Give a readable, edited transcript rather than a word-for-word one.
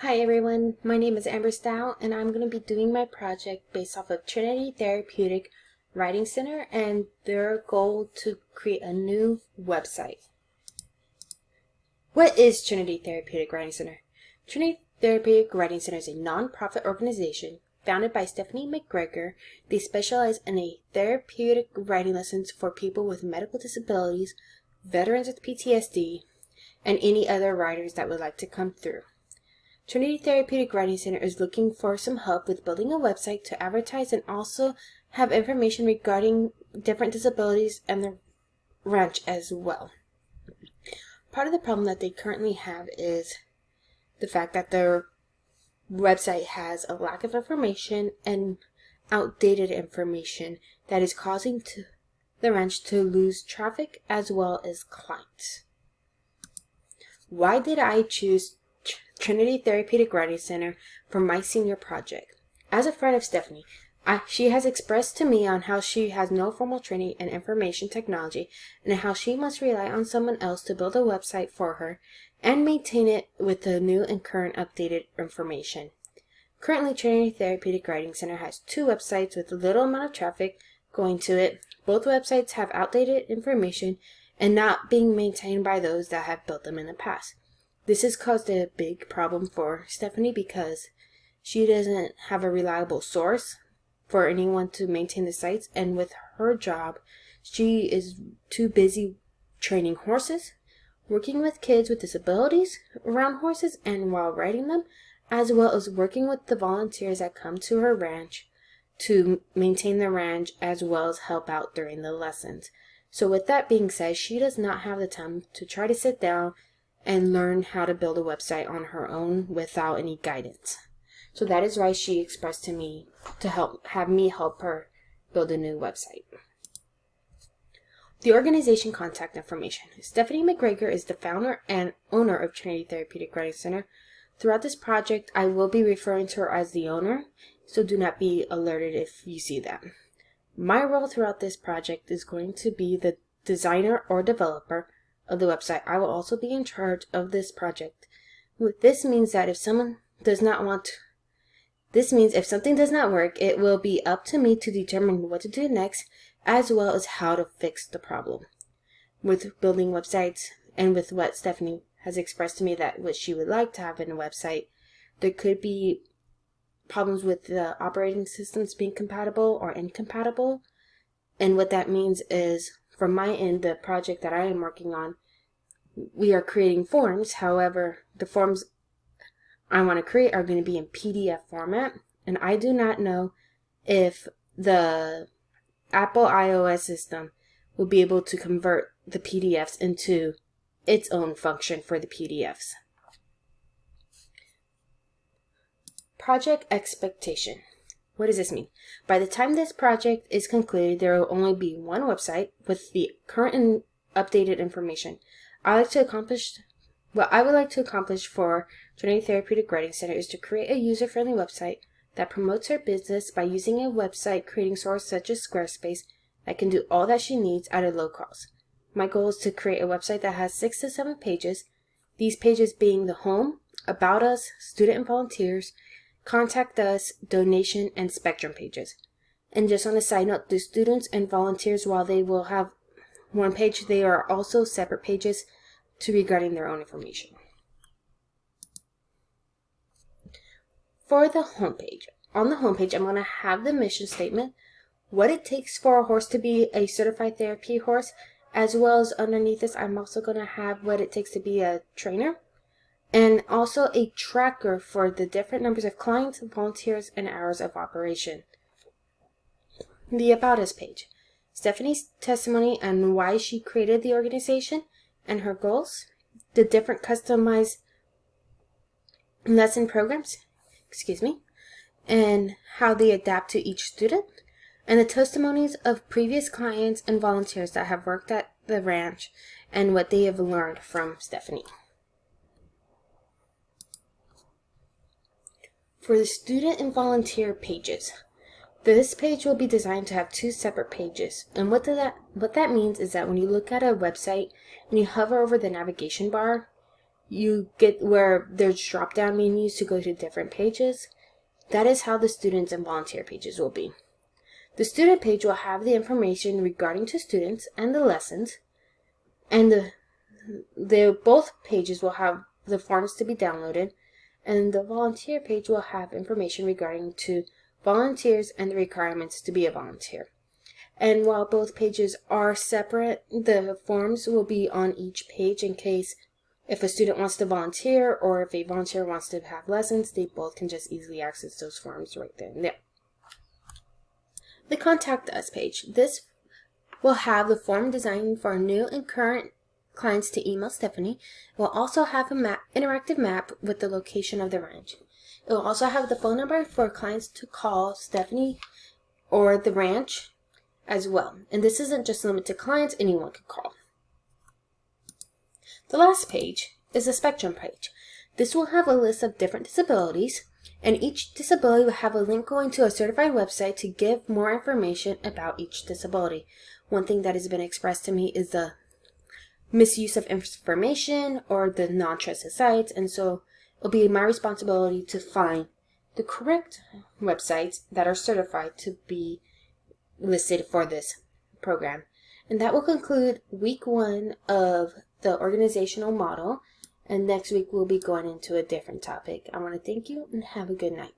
Hi everyone, my name is Amber Stout and I'm going to be doing my project based off of Trinity Therapeutic Writing Center and their goal to create a new website. What is Trinity Therapeutic Writing Center? Trinity Therapeutic Writing Center is a non-profit organization founded by Stephanie McGregor. They specialize in a therapeutic writing lessons for people with medical disabilities, veterans with PTSD, and any other writers that would like to come through. Trinity Therapeutic Writing Center is looking for some help with building a website to advertise and also have information regarding different disabilities and the ranch as well. Part of the problem that they currently have is the fact that their website has a lack of information and outdated information that is causing the ranch to lose traffic as well as clients. Why did I choose Trinity Therapeutic Writing Center for my senior project? As a friend of Stephanie, she has expressed to me on how she has no formal training in information technology and how she must rely on someone else to build a website for her and maintain it with the new and current updated information. Currently, Trinity Therapeutic Writing Center has two websites with little amount of traffic going to it. Both websites have outdated information and not being maintained by those that have built them in the past. This has caused a big problem for Stephanie because she doesn't have a reliable source for anyone to maintain the sites, and with her job, she is too busy training horses, working with kids with disabilities around horses and while riding them, as well as working with the volunteers that come to her ranch to maintain the ranch as well as help out during the lessons. So with that being said, she does not have the time to try to sit down and learn how to build a website on her own without any guidance. So that is why she expressed to me to have me help her build a new website. The organization contact information. Stephanie McGregor is the founder and owner of Trinity Therapeutic Writing Center. Throughout this project, I will be referring to her as the owner, so do not be alerted if you see that. My role throughout this project is going to be the designer or developer of the website. I will also be in charge of this project. This means that if something does not work, it will be up to me to determine what to do next, as well as how to fix the problem. With building websites and with what Stephanie has expressed to me that what she would like to have in a website, there could be problems with the operating systems being compatible or incompatible. And what that means is, from my end, the project that I am working on, we are creating forms. However, the forms I want to create are going to be in PDF format. And I do not know if the Apple iOS system will be able to convert the PDFs into its own function for the PDFs. Project expectation. What does this mean? By the time this project is concluded, there will only be one website with the current and updated information. What I would like to accomplish for Trinity Therapeutic Writing Center is to create a user-friendly website that promotes her business by using a website creating source such as Squarespace that can do all that she needs at a low cost. My goal is to create a website that has 6 to 7 pages, these pages being the home, about us, student and volunteers, contact us, donation, and spectrum pages. And just on a side note, the students and volunteers, while they will have one page, they are also separate pages regarding their own information. For the homepage. On the homepage, I'm going to have the mission statement, what it takes for a horse to be a certified therapy horse, as well as underneath this, I'm also going to have what it takes to be a trainer, and also a tracker for the different numbers of clients, volunteers, and hours of operation. The About Us page. Stephanie's testimony on why she created the organization and her goals. The different customized lesson programs, and how they adapt to each student. And the testimonies of previous clients and volunteers that have worked at the ranch and what they have learned from Stephanie. For the student and volunteer pages, this page will be designed to have 2 separate pages. And what that means is that when you look at a website and you hover over the navigation bar, you get where there's drop-down menus to go to different pages. That is how the students and volunteer pages will be. The student page will have the information regarding to students and the lessons, and both pages will have the forms to be downloaded, and the volunteer page will have information regarding to volunteers and the requirements to be a volunteer. And while both pages are separate, the forms will be on each page in case if a student wants to volunteer or if a volunteer wants to have lessons, they both can just easily access those forms right there and there. The Contact Us page. This will have the form designed for new and current clients to email Stephanie. It will also have an interactive map with the location of the ranch. It will also have the phone number for clients to call Stephanie or the ranch as well. And this isn't just limited to clients, anyone can call. The last page is the Spectrum page. This will have a list of different disabilities, and each disability will have a link going to a certified website to give more information about each disability. One thing that has been expressed to me is the misuse of information or the non-trusted sites, and so it'll be my responsibility to find the correct websites that are certified to be listed for this program. And that will conclude week 1 of the organizational model, and next week we'll be going into a different topic. I want to thank you and have a good night.